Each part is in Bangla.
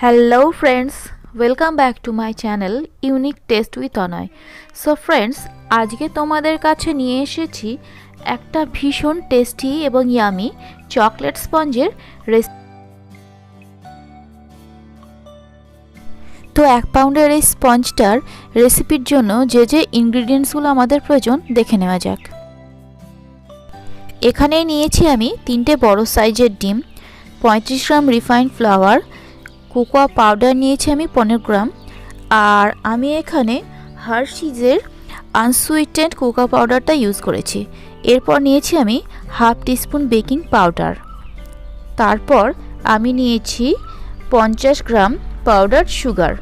Hello friends, welcome back to my channel Unique Taste with Anoy. So friends, আজকে তোমাদের কাছে নিয়ে এসেছি একটা ভীষণ টেস্টি এবং ইয়ামি চকলেট স্পঞ্জের রেসিপি। তো 1 পাউন্ডের এই স্পঞ্জটার রেসিপির জন্য যে ইনগ্রেডিয়েন্টসগুলো আমাদের প্রয়োজন দেখে নেওয়া যাক। এখানে নিয়েছি আমি 3টে বড় সাইজের ডিম, 35 গ্রাম রিফাইন্ড ফ্লাওয়ার, কোকোয়া পাউডার নিয়েছি আমি 15 গ্রাম, আর আমি এখানে হার্শিজের আনসুইটেন্ড কোকোয়া পাউডারটা ইউজ করেছি। এরপর নিয়েছি আমি হাফ টিস্পুন বেকিং পাউডার, তারপর আমি নিয়েছি 50 গ্রাম পাউডার সুগার।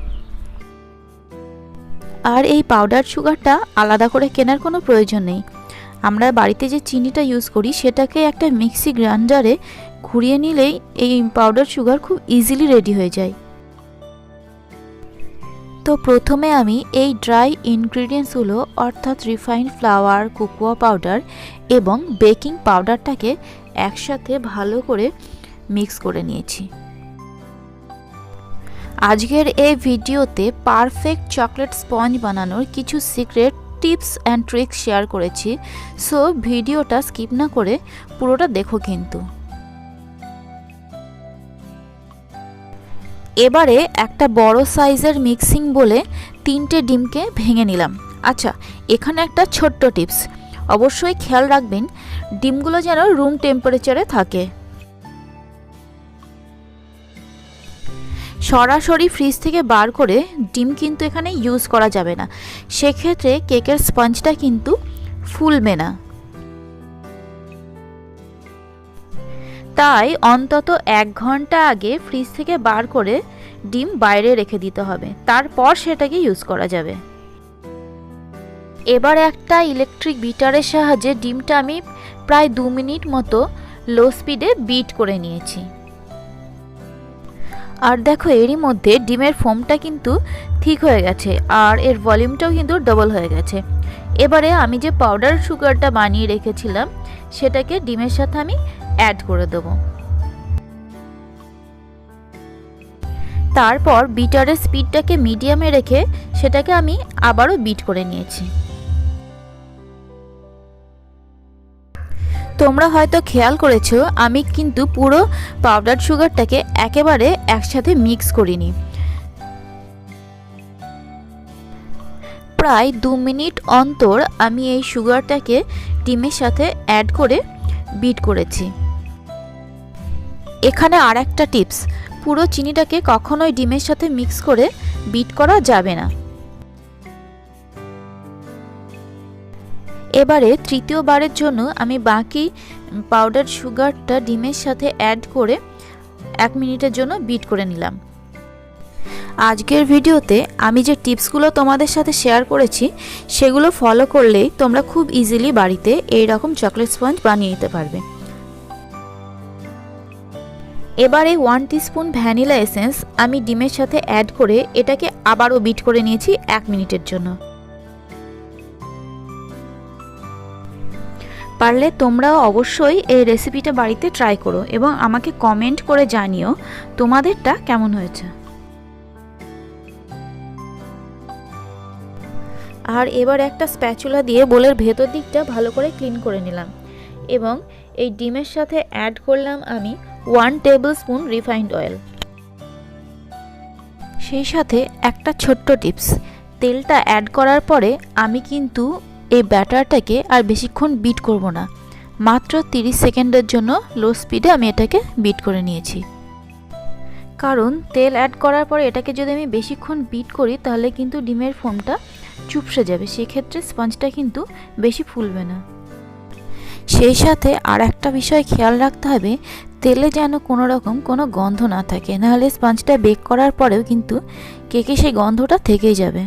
আর এই পাউডার সুগারটা আলাদা করে কেনার কোনো প্রয়োজন নেই। আমরা বাড়িতে যে চিনিটা ইউজ করি সেটাকে একটা মিক্সি গ্রাইন্ডারে ঘুরিয়ে নিলেই এই পাউডার সুগার খুব ইজিলি রেডি হয়ে যায়। তো প্রথমে আমি এই ড্রাই ইনগ্রেডিয়েন্টসগুলো অর্থাৎ রিফাইন্ড ফ্লাওয়ার, কোকোয়া পাউডার এবং বেকিং পাউডারটাকে একসাথে ভালো করে মিক্স করে নিয়েছি। আজকের এই ভিডিওতে পারফেক্ট চকলেট স্পঞ্জ বানানোর কিছু secret tips and tricks share করেছি, সো ভিডিওটা স্কিপ না করে পুরোটা দেখো কিন্তু। এবারে একটা বড় সাইজের মিক্সিং বলে 3টে ডিমকে ভেঙে নিলাম। আচ্ছা, এখানে একটা ছোট্ট টিপস, অবশ্যই খেয়াল রাখবেন ডিমগুলো যেন রুম টেম্পারেচারে থাকে। সরাসরি ফ্রিজ থেকে বার করে ডিম কিন্তু এখানে ইউজ করা যাবে না, সেক্ষেত্রে কেকের স্পঞ্জটা কিন্তু ফুলবে না। তাই অন্তত 1 ঘন্টা আগে ফ্রিজ থেকে বার করে ডিম বাইরে রেখে দিতে হবে, তারপর সেটাকে ইউজ করা যাবে। এবার একটা ইলেকট্রিক বিটারের সাহায্যে ডিমটা আমি প্রায় 2 মিনিট মতো লো স্পিডে বিট করে নিয়েছি। আর দেখো এরই মধ্যে ডিমের ফোমটা কিন্তু ঠিক হয়ে গেছে আর এর ভলিউমটাও কিন্তু ডবল হয়ে গেছে। এবারে আমি যে পাউডার সুগারটা বানিয়ে রেখেছিলাম সেটাকে ডিমের সাথে আমি অ্যাড করে দেব। তারপর বিটারের স্পিডটাকে মিডিয়ামে রেখে সেটাকে আমি আবারও বিট করে নিয়েছি। তোমরা হয়তো খেয়াল করেছো আমি কিন্তু পুরো পাউডার সুগারটাকে একেবারে একসাথে মিক্স করিনি। প্রায় 2 মিনিট অন্তর আমি এই সুগারটাকে ডিমের সাথে অ্যাড করে বিট করেছি। এখানে আর একটা টিপস, পুরো চিনিটাকে কখনোই ডিমের সাথে মিক্স করে বিট করা যাবে না। এবারে তৃতীয়বারের জন্য আমি বাকি পাউডার সুগারটা ডিমের সাথে অ্যাড করে 1 মিনিটের জন্য বিট করে নিলাম। আজকের ভিডিওতে আমি যে টিপসগুলো তোমাদের সাথে শেয়ার করেছি সেগুলো ফলো করলেই তোমরা খুব ইজিলি বাড়িতে এই রকম চকলেট স্পঞ্জ বানিয়ে নিতে পারবে। এবারে 1 টিস্পুন ভ্যানিলা এসেন্স আমি ডিমের সাথে অ্যাড করে এটাকে আবারও বিট করে নিয়েছি 1 মিনিটের জন্য। পারলে তোমরাও অবশ্যই এই রেসিপিটা বাড়িতে ট্রাই করো এবং আমাকে কমেন্ট করে জানিও তোমাদেরটা কেমন হয়েছে। আর এবার একটা স্প্যাচুলা দিয়ে বোলের ভেতর দিকটা ভালো করে ক্লিন করে নিলাম এবং এই ডিমের সাথে অ্যাড করলাম আমি 1 টেবিলস্পুন রিফাইন্ড অয়েল। সেই সাথে একটা ছোট্ট টিপস, তেলটা অ্যাড করার পরে আমি কিন্তু এই ব্যাটারটাকে আর বেশিক্ষণ বিট করব না, মাত্র 30 সেকেন্ডের জন্য লো স্পিডে আমি এটাকে বিট করে নিয়েছি। কারণ তেল অ্যাড করার পরে এটাকে যদি আমি বেশিক্ষণ বিট করি তাহলে কিন্তু ডিমের ফোমটা চুপসে যাবে, সেক্ষেত্রে স্পঞ্জটা কিন্তু বেশি ফুলবে না। সেই সাথে আর একটা বিষয় খেয়াল রাখতে হবে, তেলে যেন কোনো রকম কোনো গন্ধ না থাকে, নাহলে স্পঞ্জটা বেক করার পরেও কিন্তু কেকে সেই গন্ধটা থেকেই যাবে।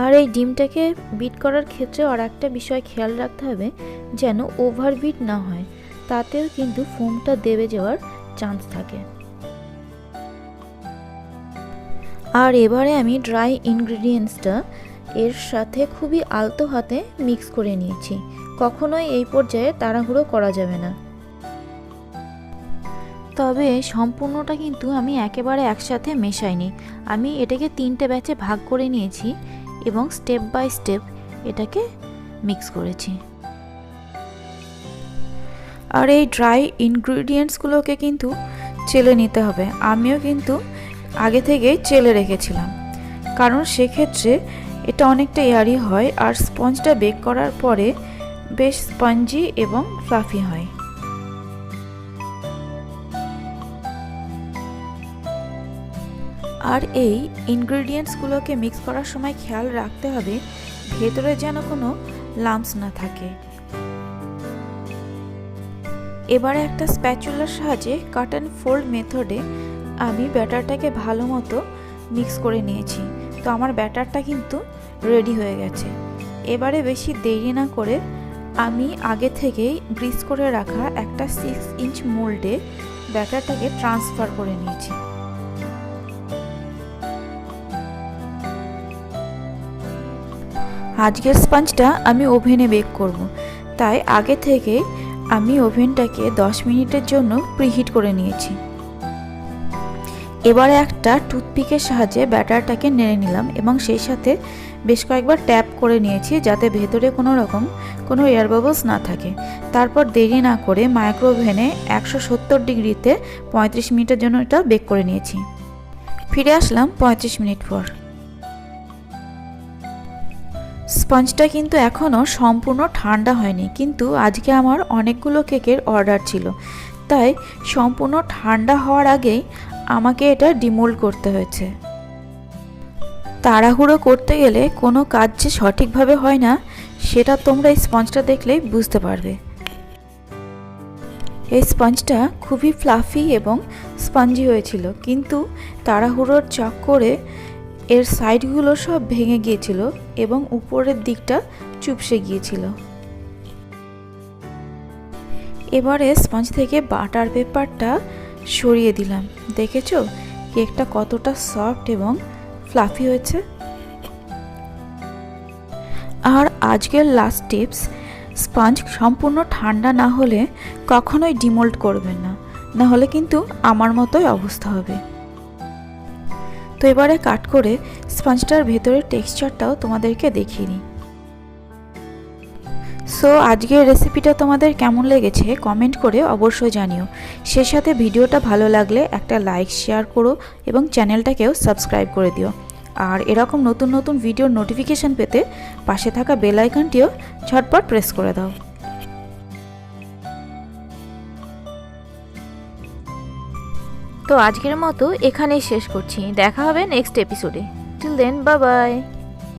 আর এই ডিমটাকে বিট করার ক্ষেত্রে আর একটা বিষয় খেয়াল রাখতে হবে যেন ওভারবিট না হয়, তাতেও কিন্তু ফোমটা দেবে যাওয়ার চান্স থাকে। আর এবারে আমি ড্রাই ইনগ্রেডিয়েন্টসটা এর সাথে খুবই আলতো হাতে মিক্স করে নিয়েছি, কখনোই এই পর্যায়ে তাড়াহুড়ো করা যাবে না। তবে সম্পূর্ণটা কিন্তু আমি একেবারে একসাথে মেশাইনি, আমি এটাকে 3টে ব্যাচে ভাগ করে নিয়েছি এবং স্টেপ বাই স্টেপ এটাকে মিক্স করেছি। আর এই ড্রাই ইনগ্রিডিয়েন্টসগুলোকে কিন্তু চেলে নিতে হবে। আমিও কিন্তু আগে থেকেই চেলে রেখেছিলাম, কারণ সেক্ষেত্রে এটা অনেকটা এয়ারি হয় আর স্পঞ্জটা বেক করার পরে বেশ স্পঞ্জি এবং ফ্লাফি হয়। আর এই ইনগ্রিডিয়েন্টসগুলোকে মিক্স করার সময় খেয়াল রাখতে হবে ভেতরে যেন কোনো লাম্পস না থাকে। এবারে একটা স্প্যাচুলার সাহায্যে কাট অ্যান্ড ফোল্ড মেথডে আমি ব্যাটারটাকে ভালো মতো মিক্স করে নিয়েছি। তো আমার ব্যাটারটা কিন্তু রেডি হয়ে গেছে। এবারে বেশি দেরি না করে আমি আগে থেকেই গ্রিস করে রাখা একটা 6 ইঞ্চ মোল্ডে ব্যাটারটাকে ট্রান্সফার করে নিয়েছি। আজকের স্পঞ্জটা আমি ওভেনে বেক করব, তাই আগে থেকে আমি ওভেনটাকে 10 মিনিটের জন্য প্রিহিট করে নিয়েছি। এবারে একটা টুথপিকের সাহায্যে ব্যাটারটাকে নেড়ে নিলাম এবং সেই সাথে বেশ কয়েকবার ট্যাপ করে নিয়েছি যাতে ভেতরে কোনো এয়ার বাবলস না থাকে। তারপর দেরি না করে মাইক্রোওভেনে 170 ডিগ্রিতে 35 মিনিটের জন্য এটা বেক করে নিয়েছি। ফিরে আসলাম 35 মিনিট পর। স্পঞ্জটা কিন্তু এখনও সম্পূর্ণ ঠান্ডা হয়নি, কিন্তু আজকে আমার অনেকগুলো কেকের অর্ডার ছিল, তাই সম্পূর্ণ ঠান্ডা হওয়ার আগেই আমাকে এটা ডিমোল্ড করতে হয়েছে। তাড়াহুড়ো করতে গেলে কোনো কাজ যে সঠিকভাবে হয় না সেটা তোমরা এই স্পঞ্জটা দেখলেই বুঝতে পারবে। এই স্পঞ্জটা খুবই ফ্লাফি এবং স্পঞ্জি হয়েছিল, কিন্তু তাড়াহুড়োর চক্করে এর সাইডগুলো সব ভেঙে গিয়েছিল এবং উপরের দিকটা চুপসে গিয়েছিল। এবারে স্পঞ্জ থেকে বাটার পেপারটা সরিয়ে দিলাম। দেখেছো কেকটা কতটা সফট এবং ফ্লাফি হয়েছে। আর আজকের লাস্ট টিপস, স্পঞ্জ সম্পূর্ণ ঠান্ডা না হলে কখনোই ডিমোল্ড করবেন না, না হলে কিন্তু আমার মতোই অবস্থা হবে। তো এবারে কাট করে স্পঞ্জটার ভেতরের টেক্সচারটাও তোমাদেরকে দেখিয়ে নিই। সো আজকের রেসিপিটা তোমাদের কেমন লেগেছে কমেন্ট করে অবশ্যই জানিও। সেই সাথে ভিডিওটা ভালো লাগলে একটা লাইক শেয়ার করো এবং চ্যানেলটাকেও সাবস্ক্রাইব করে দিও। আর এরকম নতুন নতুন ভিডিওর নোটিফিকেশান পেতে পাশে থাকা বেল আইকনটিও ঝটপট প্রেস করে দাও। তো আজকের মতো এখানেই শেষ করছি, দেখা হবে নেক্সট এপিসোডে। Till then bye by.